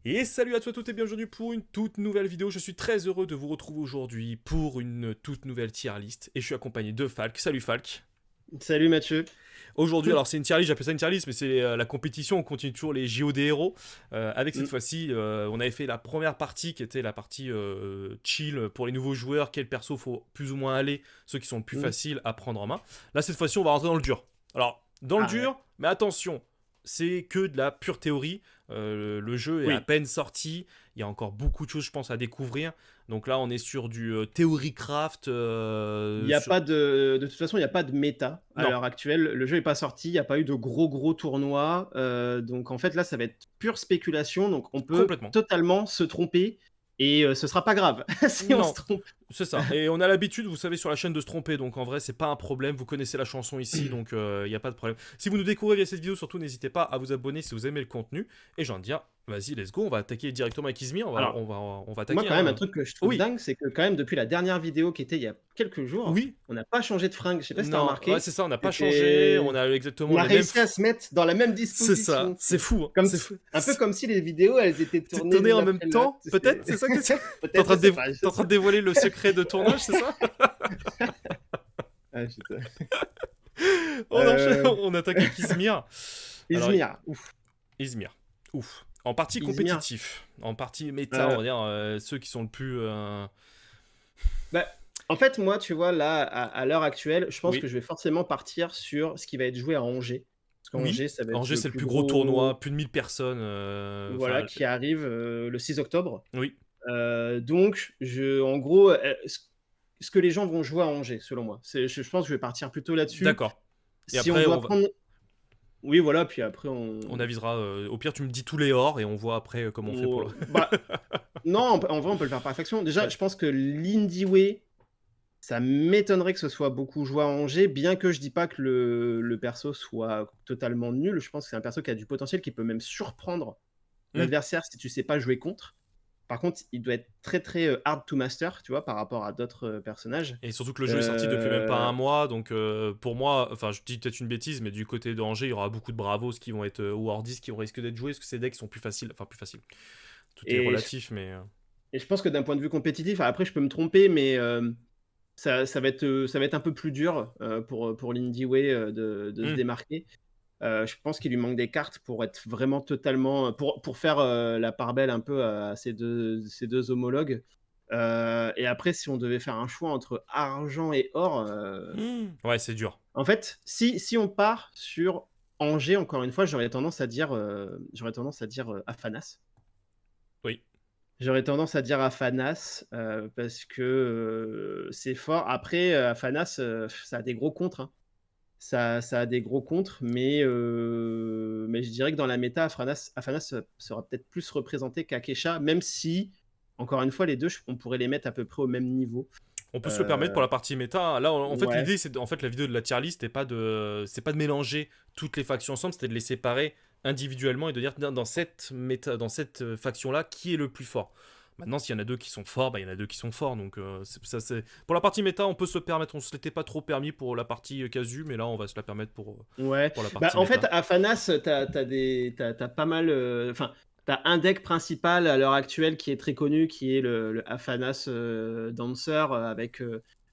Et salut à toi toutes et bienvenue pour une toute nouvelle vidéo. Je suis très heureux de vous retrouver aujourd'hui pour une toute nouvelle tier list. Et je suis accompagné de Falk. Salut Falk. Salut Mathieu. Aujourd'hui, alors c'est une tier list, j'appelle ça une tier list, mais c'est la compétition. On continue toujours les JO des héros. Avec cette Mm. fois-ci, on avait fait la première partie qui était la partie chill pour les nouveaux joueurs. Quel perso faut plus ou moins aller, ceux qui sont le plus Mm. faciles à prendre en main. Là, cette fois-ci, on va rentrer dans le dur. Alors, dans le Ah ouais. dur, mais attention, c'est que de la pure théorie. Le jeu est à Oui. peine sorti. Il y a encore beaucoup de choses, je pense, à découvrir. Donc là, on est sur du Theory Craft. Il y a pas de toute façon, il n'y a pas de méta à Non, l'heure actuelle. Le jeu n'est pas sorti, il n'y a pas eu de gros tournois. Donc en fait, là, ça va être pure spéculation. Donc on peut complètement. totalement se tromper et ce sera pas grave si on se Non, trompe. c'est ça. Et on a l'habitude, vous savez, sur la chaîne de se tromper. Donc en vrai, c'est pas un problème. Vous connaissez la chanson ici, donc il n'y a pas de problème. Si vous nous découvrez via cette vidéo, surtout n'hésitez pas à vous abonner si vous aimez le contenu. Et j'ai envie de dire, vas-y, let's go. On va attaquer directement avec Izmir. Alors, On va moi, attaquer. quand même, un Hein. truc que je trouve Oui, dingue, c'est que quand même, depuis la dernière vidéo qui était il y a quelques jours, oui. on n'a pas changé de fringue. Je sais pas si tu as Non, ouais, remarqué. c'est ça. On n'a pas changé. On C'était a On exactement a les mêmes. réussi à se mettre dans la même C'est ça. disposition. C'est fou. Hein. Comme C'est si fou. un peu comme si les vidéos, elles étaient C'est tournées tourné l'une en même après l'autre, temps, tu peut-être. sais? C'est ça que tu. T'es en Peut-être, train je de, sais pas, t'es je en train sais de dévoiler le secret de tournage, c'est ça? ah putain. On enchaîne. Heu, On attaque avec Izmir. Alors, Izmir, ouf, Izmir. Ouf. En partie Izmir, compétitif, en partie méta, on heu, va dire ceux qui sont le plus. bah, en fait, moi, tu vois, là, à l'heure actuelle, je pense que Oui, je vais forcément partir sur ce qui va être joué à Angers. Parce oui. qu'Angers, ça va être Angers, le c'est le plus plus gros gros tournoi, plus de 1000 personnes. voilà, Enfin, qui arrive, le 6 octobre. oui, Donc en gros, ce que les gens vont jouer à Angers, selon moi. Je pense que je vais partir plutôt là-dessus. d'accord. Et Si on après, doit prendre oui, voilà, puis après on avisera. Au pire, tu me dis tous les ors et on voit après comment on fait pour le. bah, non, en vrai, on peut le faire par faction. Déjà, Ouais. je pense que l'Indie ça m'étonnerait que ce soit beaucoup joué à Angers, bien que je dis pas que le perso soit totalement nul. Je pense que c'est un perso qui a du potentiel, qui peut même surprendre Hmm. l'adversaire si tu sais pas jouer contre. Par contre, il doit être très, hard to master, tu vois, par rapport à d'autres, personnages. Et surtout que le jeu est sorti depuis même pas un Heu, mois, donc pour moi, enfin je dis peut-être une bêtise, mais du côté d'Angers, il y aura beaucoup de Bravos qui vont être, ou Hordis qui vont risquer d'être joués, parce que ces decks sont plus faciles, enfin plus faciles. Tout est et je relatif, mais et je pense que d'un point de vue compétitif, après je peux me tromper, mais ça va être un peu plus dur, pour l'Indie Way, de se hmm. démarquer. Je pense qu'il lui manque des cartes pour être vraiment totalement, pour faire, la part belle un peu à ces deux homologues. Et après si on devait faire un choix entre argent et or, Ouais, c'est dur. en fait, si on part sur Angers, encore une fois, Afanas. Oui. J'aurais tendance à dire Afanas, parce que, c'est fort. Après, Afanas, ça a des gros contres, hein. Ça a des gros contres, mais je dirais que dans la méta, Afanas sera peut-être plus représenté qu'Akesha, même si, encore une fois, les 2, on pourrait les mettre à peu près au même niveau. On peut se le permettre pour Heu, la partie méta. Là, en fait, ouais. l'idée, c'est en fait la vidéo de la tier list, c'est pas de mélanger toutes les factions ensemble, c'était de les séparer individuellement et de dire dans cette méta, dans cette faction là, qui est le plus fort. Maintenant, s'il y en a deux qui sont forts, bah il y en a deux qui sont forts. Donc c'est pour la partie méta, on peut se le permettre. On se l'était pas trop permis pour la partie casu, mais là, on va se la permettre Ouais, pour la bah, partie en fait, méta. Afanas, t'as pas mal, enfin, t'as un deck principal à l'heure actuelle qui est très connu, qui est le Afanas, Dancer, avec,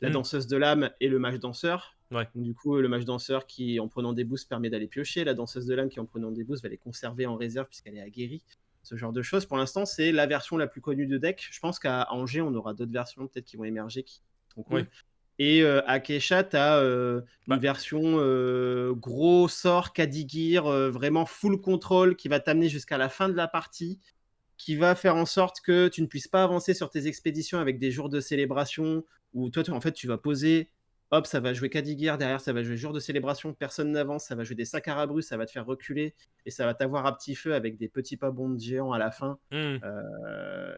la Hmm, danseuse de l'âme et le mage danseur. ouais. Donc du coup, le mage danseur qui, en prenant des boosts, permet d'aller piocher. La danseuse de l'âme qui, en prenant des boosts, va les conserver en réserve puisqu'elle est aguerrie. Ce genre de choses. Pour l'instant, c'est la version la plus connue de deck. Je pense qu'à Angers, on aura d'autres versions peut-être qui vont émerger qui sont Ouais. cool. Et Akecha, tu as une Bah, version gros sort, Kadigir, vraiment full contrôle qui va t'amener jusqu'à la fin de la partie, qui va faire en sorte que tu ne puisses pas avancer sur tes expéditions avec des jours de célébration où toi, en fait, tu vas poser, hop, ça va jouer Kadigir, derrière, ça va jouer jour de célébration, personne n'avance, ça va jouer des Sakarabrus, ça va te faire reculer et ça va t'avoir à petit feu avec des petits pas bombes géants à la fin hmm.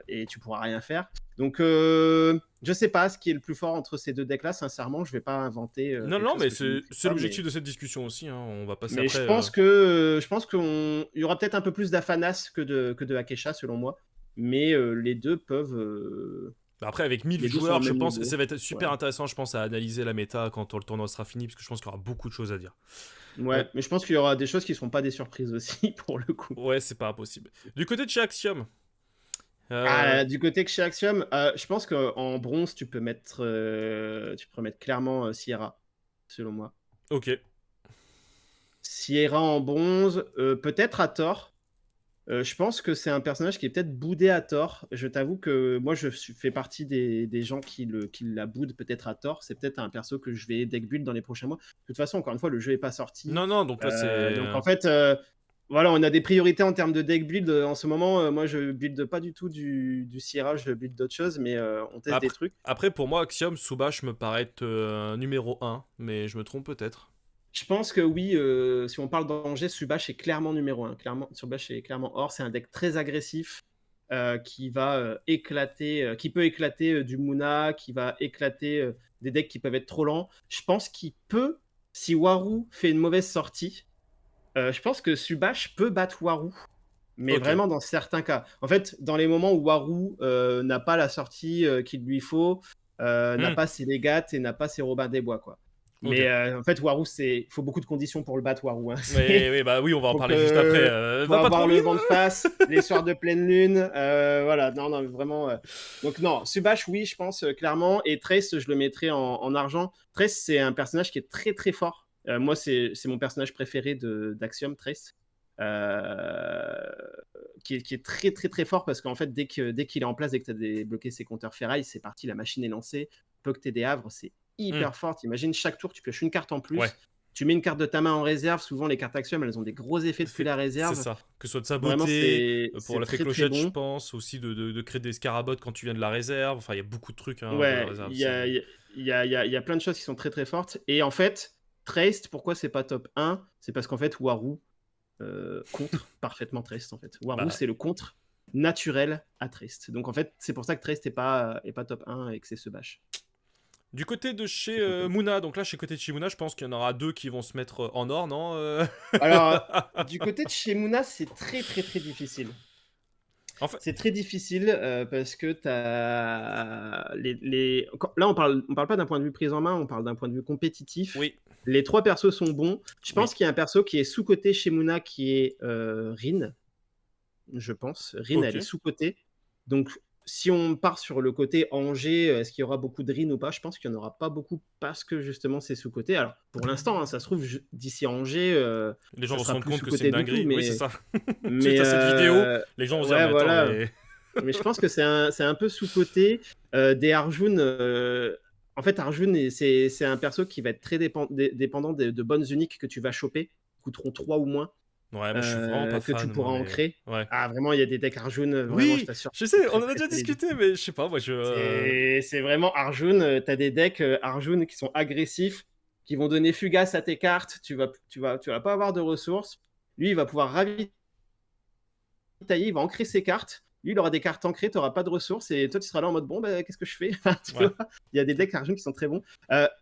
et tu pourras rien faire. Donc, je sais pas ce qui est le plus fort entre ces deux decks-là. Sincèrement, je vais pas inventer Non, quelque non, chose mais que je ne sais c'est pas, l'objectif de cette discussion aussi. Hein. On va passer mais après. je pense qu'il y aura peut-être un peu plus d'Afanas que de Akesha, selon moi. Mais les deux peuvent, Après, avec 1000 les deux sont au joueurs, je même pense, niveau. ça va être Ouais. super intéressant, je pense, à analyser la méta quand le tournoi sera fini, parce que je pense qu'il y aura beaucoup de choses à dire. Euh, Ouais, mais je pense qu'il y aura des choses qui ne seront pas des surprises aussi, pour le coup. ouais, c'est pas impossible. Du côté de chez Axiom. Euh, Du côté que chez Axiom, je pense qu'en bronze, tu peux mettre clairement Sierra, selon moi. ok. Sierra en bronze, peut-être à tort. Je pense que c'est un personnage qui est peut-être boudé à tort. Je t'avoue que moi, fais partie des gens qui la boudent peut-être à tort. C'est peut-être un perso que je vais deck build dans les prochains mois. De toute façon, encore une fois, le jeu n'est pas sorti. Non, non, donc là, c'est. Donc en fait, voilà, on a des priorités en termes de deck build. En ce moment, moi, je build pas du tout du Sierra, je build d'autres choses, mais on teste des Après, trucs. après, pour moi, Axiom, Subash me paraît être numéro un, mais je me trompe peut-être. Je pense que oui, si on parle d'Angers, Subash est clairement numéro 1. Clairement, Subash est clairement hors. C'est un deck très agressif qui va éclater, qui peut éclater du Muna, qui va éclater des decks qui peuvent être trop lents. Je pense qu'il peut, si Waru fait une mauvaise sortie, je pense que Subash peut battre Waru. Mais Ok. vraiment dans certains cas. En fait, dans les moments où Waru n'a pas la sortie qu'il lui faut, n'a Hmm, pas ses Légates et n'a pas ses Robin des Bois, quoi. ok. Mais en fait, Waru, il faut beaucoup de conditions pour le battre, Waru. Hein. Oui, oui, bah oui, on va en Faut parler juste après. faut Va pas trop avoir le vite. vent de face, les soirs de pleine lune. Voilà, non, non, vraiment. Donc, non, Subash, oui, je pense, clairement. Et Trace, je le mettrais en argent. Trace, c'est un personnage qui est très, très fort. Moi, c'est mon personnage préféré d'Axiom, Trace. Euh, qui est très très très fort parce qu'en fait dès qu'il est en place, dès que tu as débloqué ses compteurs ferraille, c'est parti, la machine est lancée. Peu que tu des havres, c'est Hmm, hyper fort. Imagine chaque tour tu pioches une carte en ouais. plus, tu mets une carte de ta main en réserve. Souvent les cartes Axiom, elles ont des gros effets depuis la C'est réserve. ça. Que ce soit de Vraiment saboter, pour c'est l'effet très très clochette, je bon. pense, aussi de créer des scarabottes quand tu viens de la réserve. Enfin, il y a beaucoup de trucs hein, de la Ouais, réserve. il y a, il y a plein de choses qui sont très très fortes. Et en fait, Traced, pourquoi c'est pas top 1? C'est parce qu'en fait Waru contre parfaitement Trist en fait. Waru, Bah, c'est le contre naturel à Trist. Donc en fait, c'est pour ça que Trist est pas top 1 et que c'est ce bâche. du côté de chez Tout simplement. Muna, donc là, chez côté de chez Muna, je pense qu'il y en aura deux qui vont se mettre en or, non Alors, du côté de chez Muna, c'est très très très difficile. En fait, C'est très difficile parce que là, on parle pas d'un point de vue prise en main, on parle d'un point de vue compétitif. oui, Les trois persos sont bons. Je pense oui, qu'il y a un perso qui est sous-coté chez Muna qui est Rin. Je pense. Rin, ok. elle est sous-cotée. Donc, si on part sur le côté Angers, est-ce qu'il y aura beaucoup de Rin ou pas? Je pense qu'il n'y en aura pas beaucoup parce que justement c'est sous-coté. Alors, pour l'instant, hein, ça se trouve, d'ici à Angers, Les gens ça vont se sera rendre plus compte que c'est une sous-coté du tout. dinguerie. Oui, c'est ça. Suite Mais à cette vidéo, les gens vont se dire, ouais, mais attends, voilà. mais. Mais je pense que c'est un peu sous-coté. Des Arjun, en fait, Arjun, c'est un perso qui va être très dépendant de bonnes uniques que tu vas choper, qui coûteront 3 ou moins, Ouais, moi je suis vraiment pas que tu fan, moi, pourras mais. ancrer. Ouais. Ah, vraiment, il y a des decks Arjun, vraiment, je Oui, t'assure, je c'est sais, on très, en a très, déjà très discuté, difficile. mais je sais pas, moi je. C'est vraiment Arjun, tu as des decks Arjun qui sont agressifs, qui vont donner fugace à tes cartes, tu vas pas avoir de ressources. Lui, il va pouvoir ravitailler, il va ancrer ses cartes. Lui, il aura des cartes ancrées, tu n'auras pas de ressources, et toi, tu seras là en mode bon, bah, qu'est-ce que je fais? Tu Ouais. vois, il y a des decks Arjun qui sont très bons.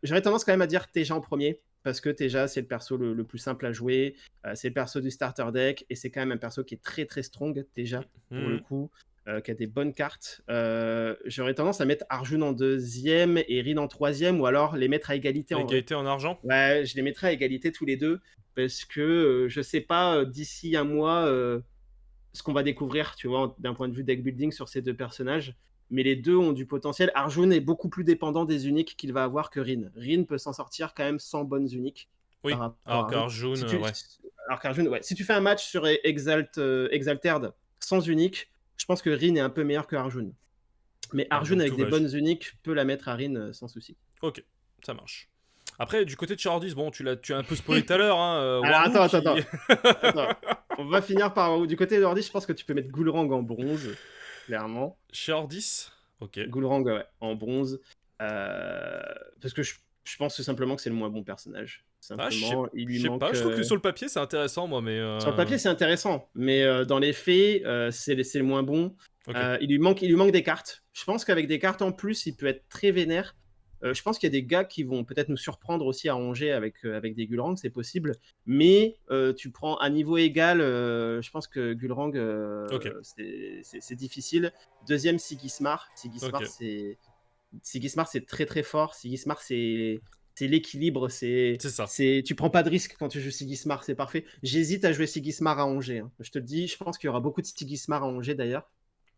J'aurais tendance quand même à dire Teja en premier, parce que Teja, c'est le perso le plus simple à jouer, c'est le perso du starter deck, et c'est quand même un perso qui est très très strong, Teja, pour le Mhm. coup, qui a des bonnes cartes. J'aurais tendance à mettre Arjun en deuxième et Rin en troisième, ou alors les mettre à égalité en vrai. Égalité en argent. Ouais, je les mettrais à égalité tous les deux, parce que je sais pas, d'ici un mois, ce qu'on va découvrir, tu vois, d'un point de vue deck building sur ces deux personnages. Mais les deux ont du potentiel. Arjun est beaucoup plus dépendant des uniques qu'il va avoir que Rin. Rin peut s'en sortir quand même sans bonnes uniques par Oui, rapport alors à Arjun. qu'Arjun, ouais. Alors qu'Arjun, ouais, si tu fais un match sur Exalted sans unique, je pense que Rin est un peu meilleur que Arjun. Mais Ouais, Arjun donc avec tout des va. bonnes uniques peut la mettre à Rin sans souci. Ok, ça marche. Après, du côté de Chardis, bon, tu as un peu spoilé tout à l'heure, hein, Alors Waru qui. attends. On va finir par du côté de l'ordi, je pense que tu peux mettre Goulrang en bronze, clairement. Chardis. Ok. Goulrang, ouais, en bronze. Parce que je pense tout simplement que c'est le moins bon personnage. Ah, Simplement, il lui je sais pas, manque. je trouve que sur le papier c'est intéressant, moi, mais. Sur le papier, c'est intéressant, mais dans les faits, c'est le moins bon. Ok. Il lui manque des cartes. Je pense qu'avec des cartes en plus, il peut être très vénère. Je pense qu'il y a des gars qui vont peut-être nous surprendre aussi à Angers avec des Gulrang, c'est possible. Mais tu prends à niveau égal, je pense que Gulrang, Ok. c'est difficile. Deuxième, Sigismar. Ok. Sigismar, c'est très très fort. Sigismar, c'est l'équilibre. C'est ça. Tu prends pas de risque quand tu joues Sigismar, c'est parfait. J'hésite à jouer Sigismar à Angers. Hein. Je te le dis, je pense qu'il y aura beaucoup de Sigismar à Angers d'ailleurs.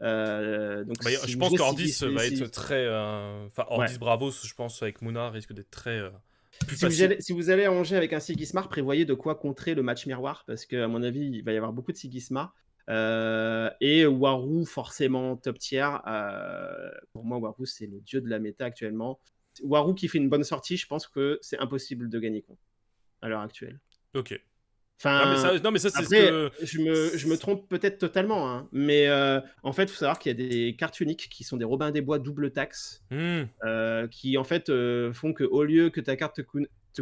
Donc Bah, si je vous pense jouez qu'Ordis va être très. Enfin, ouais. Ordis Bravos, je pense, avec Mouna, risque d'être très. Plus Si vous facile. allez, si vous allez à Angers avec un Sigismar, prévoyez de quoi contrer le match miroir, parce qu'à mon avis, il va y avoir beaucoup de Sigismar. Et Warou, forcément, top tier. Pour moi, Warou, c'est le dieu de la méta actuellement. Warou qui fait une bonne sortie, je pense que c'est impossible de gagner contre à l'heure actuelle. Ok. Enfin, Non, mais ça, c'est ce après, que. je me trompe peut-être totalement, hein, mais en fait, il faut savoir qu'il y a des cartes uniques qui sont des Robin des Bois double taxe, Hmm. qui en fait font que au lieu que ta carte te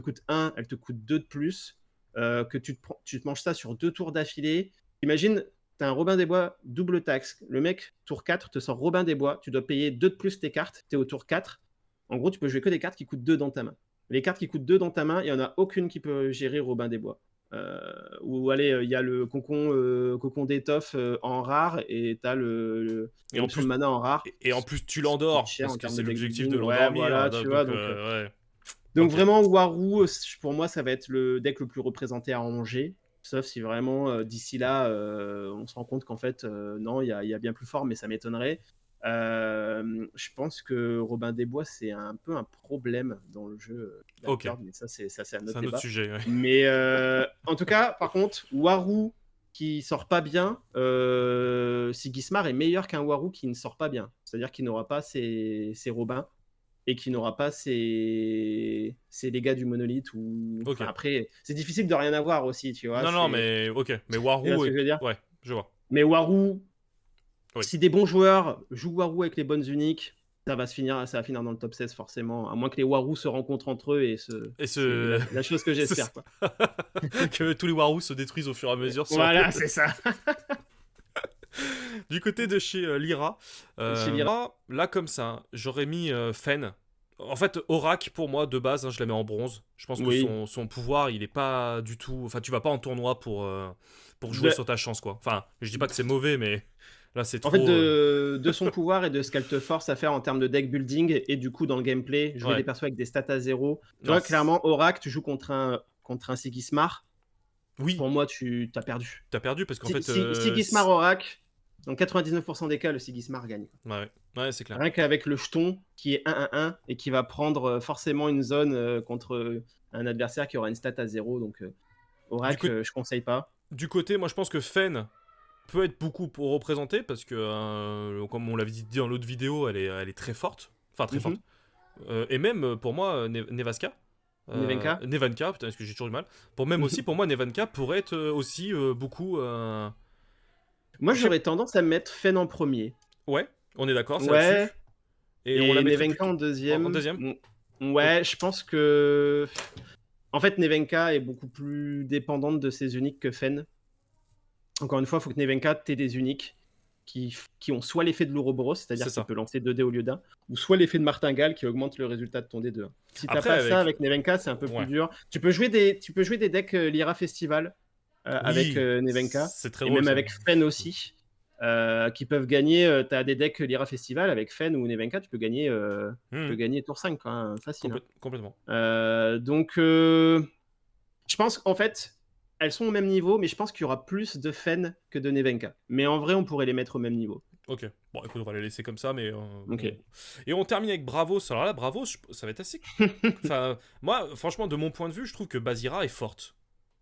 coûte 1, elle te coûte 2 de plus, que tu te manges ça sur 2 tours d'affilée. Imagine, tu as un Robin des Bois double taxe, le mec, tour 4, te sort Robin des Bois, tu dois payer 2 de plus tes cartes, tu es au tour 4. En gros, tu peux jouer que des cartes qui coûtent 2 dans ta main. Les cartes qui coûtent 2 dans ta main, il n'y en a aucune qui peut gérer Robin des Bois. Ou allez, il y a le cocon d'étoffe en rare, et tu as Et en l'option de plus, mana en rare, et en plus, tu qui coûte l'endors, cher parce en que termes c'est de deck l'objectif de building. Ouais, l'endormir. voilà, tu vois. Donc, ouais. Donc Ok. vraiment, Warou, pour moi, ça va être le deck le plus représenté à Angers. Sauf si vraiment, d'ici là, on se rend compte qu'en fait, non, il y a bien plus fort, mais ça m'étonnerait. Je pense que Robin des Bois, c'est un peu un problème dans le jeu Ok. d'Alcord, mais ça, c'est un C'est autre un autre débat. sujet. Ouais. Mais en tout cas, par contre, Warou qui sort pas bien, Sigismar est meilleur qu'un Warou qui ne sort pas bien. C'est-à-dire qu'il n'aura pas ses Robins et qui n'aura pas ses dégâts du monolithe. Ou Ok. enfin, après, c'est difficile de rien avoir aussi, tu vois. Non, mais ok. Mais Tu vois Warou ce que est. je veux dire. Ouais, je vois. Mais Warou, Oui. si des bons joueurs jouent Warou avec les bonnes uniques, ça va finir dans le top 16 forcément, à moins que les Warou se rencontrent entre eux, et Et c'est ce. la chose que j'espère, quoi. Que tous les Warous se détruisent au fur et à mesure sur Voilà, c'est ça. Du côté de chez Lyra, Chez Lyra. là comme ça, j'aurais mis Fen. En fait, Aurak, pour moi, de base, hein, je la mets en bronze. Je pense que Oui. son pouvoir, il est pas du tout. Enfin, tu vas pas en tournoi pour jouer De- sur ta chance, quoi. Enfin, je dis pas que c'est mauvais, mais là, c'est En fait, trop. de son pouvoir et de ce qu'elle te force à faire en termes de deck building, et du coup dans le gameplay, jouer Ouais. des persos avec des stats à zéro. Tu Non, vois, clairement, Aurak, tu joues contre un Sigismar. oui, Pour moi, tu t'as perdu. t'as perdu parce qu'en fait. Sigismar Aurak, dans 99% des cas, le Sigismar gagne. Ouais, ouais, c'est clair. Rien qu'avec le jeton qui est 1-1-1 et qui va prendre forcément une zone contre un adversaire qui aura une stat à zéro. Donc, Du, Aurak, co- je conseille pas. du côté, moi, je pense que Fen peut être beaucoup pour représenter parce que, comme on l'avait dit dans l'autre vidéo, elle est très forte. Enfin, très forte. Mhm. Et même pour moi, Nevaska. Nevenka. Nevanka, putain, parce que j'ai toujours du mal. Même aussi, pour moi, Nevanka pourrait être aussi beaucoup. Moi, Je sais- j'aurais tendance à mettre Fen en premier. Ouais, on est d'accord, c'est Ouais. là-dessus. Et on la Et mettrait Nevenka plutôt en en deuxième. deuxième. Ok. Ouais, je pense que. En fait, Nevenka est beaucoup plus dépendante de ses uniques que Fen. Encore une fois, il faut que Nevenka t'ait des uniques qui ont soit l'effet de l'Ouroboros, c'est-à-dire C'est que tu ça. peux lancer 2 dés au lieu d'un, ou soit l'effet de Martingale qui augmente le résultat de ton dé 2. Si t'as Après, pas ça avec Nevenka, c'est un peu plus Ouais. dur. Tu peux jouer des decks Lyra Festival avec Oui, Nevenka, c'est très et drôle même ça. avec Fen aussi, qui peuvent gagner. Tu as des decks Lyra Festival avec Fen ou Nevenka, tu peux Mhm. gagner tour 5, quoi, hein, facile. Complètement. Donc, je pense qu'en fait, elles sont au même niveau, mais je pense qu'il y aura plus de Fen que de Nevenka. Mais en vrai, on pourrait les mettre au même niveau. Ok. Bon, écoute, on va les laisser comme ça, mais. Ok. Et on termine avec Bravos. Alors là, Bravos, ça va être assez. Enfin, moi, franchement, de mon point de vue, je trouve que Bazira est forte.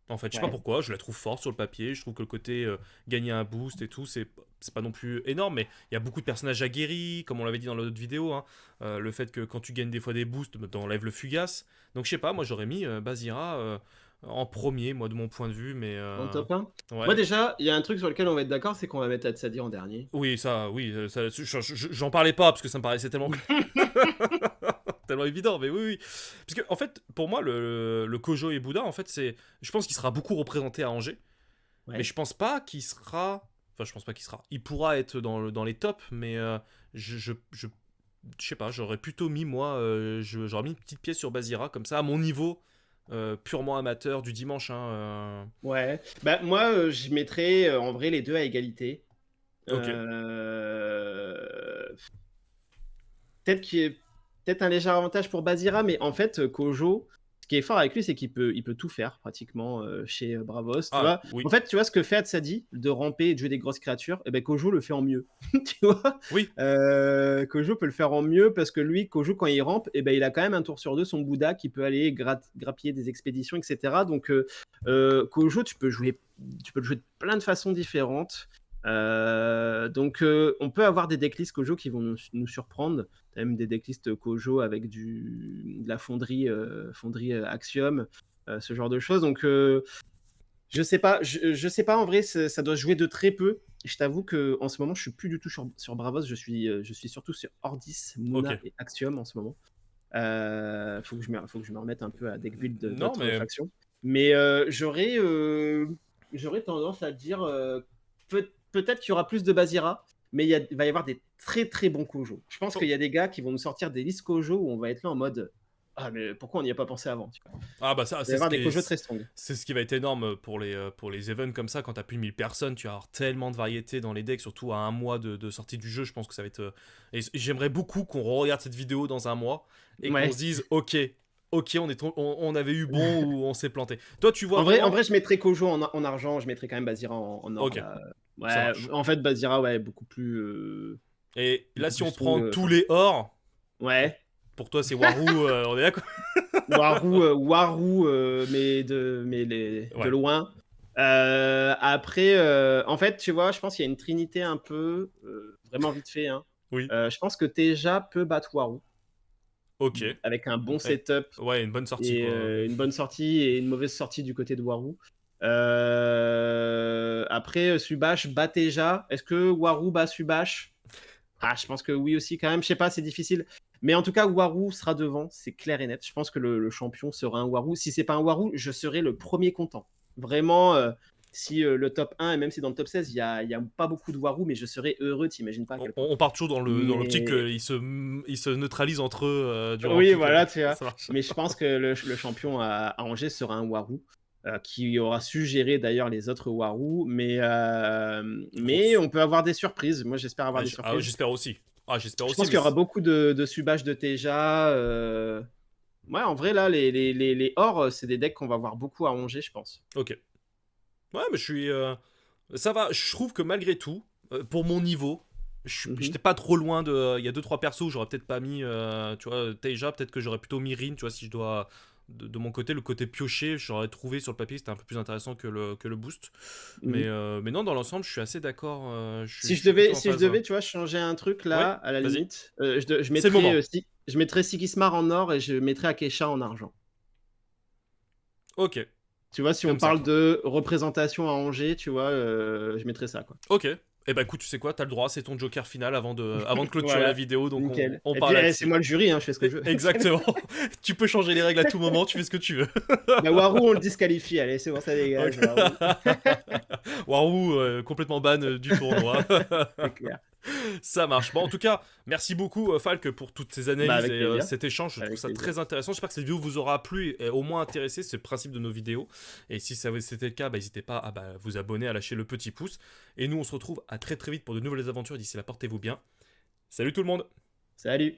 En fait, je sais pas Ouais. pourquoi, je la trouve forte sur le papier. Je trouve que le côté gagner un boost et tout, c'est pas non plus énorme, mais il y a beaucoup de personnages aguerris, comme on l'avait dit dans l'autre vidéo. Hein. Le fait que quand tu gagnes des fois des boosts, t'enlèves le fugace. Donc je sais pas, moi j'aurais mis Bazira en premier, moi de mon point de vue, mais En top 1. Moi, ouais. déjà, il y a un truc sur lequel on va être d'accord, c'est qu'on va mettre Hatsadi en dernier. Oui, ça, j'en parlais pas parce que ça me paraissait tellement tellement évident, mais oui. Parce que en fait, pour moi, le Kojo et Bouddha, en fait, je pense qu'il sera beaucoup représenté à Angers. Mais Ouais. je pense pas qu'il sera. Enfin, je pense pas qu'il sera. Il pourra être dans les tops, mais je sais pas, j'aurais plutôt mis, moi, j'aurais mis une petite pièce sur Bazira, comme ça, à mon niveau, purement amateur du dimanche. Hein. Ouais. Bah, moi, je mettrais en vrai les deux à égalité. Ok. Euh, Peut-être qu'il y ait peut-être un léger avantage pour Bazira, mais en fait, Kojo, ce qui est fort avec lui, c'est qu'il peut tout faire pratiquement chez Bravos. Tu Ah, vois oui. En fait, tu vois ce que fait Hatsadi de ramper et de jouer des grosses créatures, et ben Kojo le fait en mieux. Tu vois Oui. Kojo peut le faire en mieux parce que lui, Kojo, quand il rampe, et ben il a quand même un tour sur deux son Bouddha qui peut aller grappiller des expéditions, etc. Donc Kojo, tu peux le jouer de plein de façons différentes. Donc on peut avoir des decklists Kojo qui vont nous surprendre. T'as même des decklists Kojo avec de la fonderie, Axiom, ce genre de choses. Donc je sais pas, je sais pas en vrai, ça doit se jouer de très peu. Je t'avoue que en ce moment, je suis plus du tout sur Bravos. Je suis surtout sur Ordis, Ok. Muna et Axiom en ce moment. Faut que je me remette un peu à deck build Non, d'autres mais factions. Mais j'aurais tendance à dire peut-être qu'il y aura plus de Bazira, mais il va y avoir des très très bons Kojo. Je pense Oh. qu'il y a des gars qui vont nous sortir des listes Kojo où on va être là en mode ah, mais pourquoi on n'y a pas pensé avant, tu vois. Ah bah ça, Il va y avoir des Kojo très strong. c'est ce qui va être énorme pour les events comme ça. Quand t'as plus de 1000 personnes, tu vas avoir tellement de variétés dans les decks, surtout à un mois de sortie du jeu. Je pense que ça va être... Et j'aimerais beaucoup qu'on regarde cette vidéo dans un mois et qu'on Ouais. se dise, ok, on avait eu bon ou on s'est planté. Toi, tu vois En vraiment... vrai, je mettrais Kojo en argent, je mettrais quand même Bazira en or, Ok, là. ça Ouais, marche. en fait, Bazira, ouais, Et là, beaucoup si plus on strong. prend tous les ors, pour, Ouais. pour toi, c'est Warou, on est d'accord? Warou, de Ouais, loin. Après, en fait, tu vois, je pense qu'il y a une trinité un peu, vraiment vite fait, hein. oui, Je pense que Teja peut battre Warou ok. avec un bon Ouais, setup ouais, une bonne sortie, et quoi. une bonne sortie et une mauvaise sortie du côté de Warou. Après, Subash bat Teja. Est-ce que Warou bat Subash? Ah, je pense que oui aussi, quand même. Je sais pas, c'est difficile. Mais en tout cas, Warou sera devant, c'est clair et net. Je pense que le champion sera un Warou. Si c'est pas un Warou, je serai le premier content. Vraiment, si le top 1, et même si dans le top 16, il y a pas beaucoup de Warou, mais je serai heureux, t'imagines pas à quel point. On part toujours dans l'optique Mais qu'ils ils se neutralisent entre eux durant oui, toute la... voilà, tu vois. Ça marche. Mais je pense que le champion à Angers sera un Warou. Qui aura su gérer d'ailleurs les autres Warou, mais Grosse. on peut avoir des surprises. Moi, j'espère avoir Ah, des ah, surprises. j'espère aussi. Ah, j'espère Je aussi, pense qu'il y aura beaucoup de subage de Teja. Ouais, en vrai, là, les ors, c'est des decks qu'on va voir beaucoup à Angers, je pense. Ok. Ouais, mais je suis... Ça va, je trouve que malgré tout, pour mon niveau, Mhm. j'étais pas trop loin de... Il y a deux trois persos où j'aurais peut-être pas mis... tu vois, Teja, peut-être que j'aurais plutôt mis Rin, tu vois, si je dois... De mon côté, le côté pioché, j'aurais trouvé sur le papier c'était un peu plus intéressant que le boost. Mhm. Mais non, dans l'ensemble, je suis assez d'accord. Si Je je suis plutôt devais, en si je phase. devais, tu vois, changer un truc Ouais, là, à la vas-y. limite, je C'est le mettrais, moment. je mettrais Sigismar en or et je mettrais Akesha en argent. Ok, Tu vois, si on comme ça. parle de représentation à Angers, tu vois, je mettrais ça, quoi. Ok. Eh ben écoute, tu sais quoi, t'as le droit, c'est ton joker final avant de clôturer la Voilà, vidéo, donc nickel. on Et part puis, c'est là-dessus. moi le jury, hein, je fais ce que je veux. Exactement. Tu peux changer les règles à tout moment, tu fais ce que tu veux. Bah, Warou, on le disqualifie, allez, c'est bon, ça Ok. dégage, Warou. Waouh, complètement ban du tournoi. C'est clair. Ça marche. Bon, en tout cas, merci beaucoup Falk pour toutes ces Bah, analyses avec et plaisir. cet échange. Je trouve Avec ça plaisir. très intéressant. J'espère que cette vidéo vous aura plu et au moins intéressé. C'est le principe de nos vidéos. Et si c'était le cas, bah, n'hésitez pas à vous abonner, à lâcher le petit pouce. Et nous, on se retrouve à très très vite pour de nouvelles aventures. D'ici là, portez-vous bien. Salut tout le monde! Salut.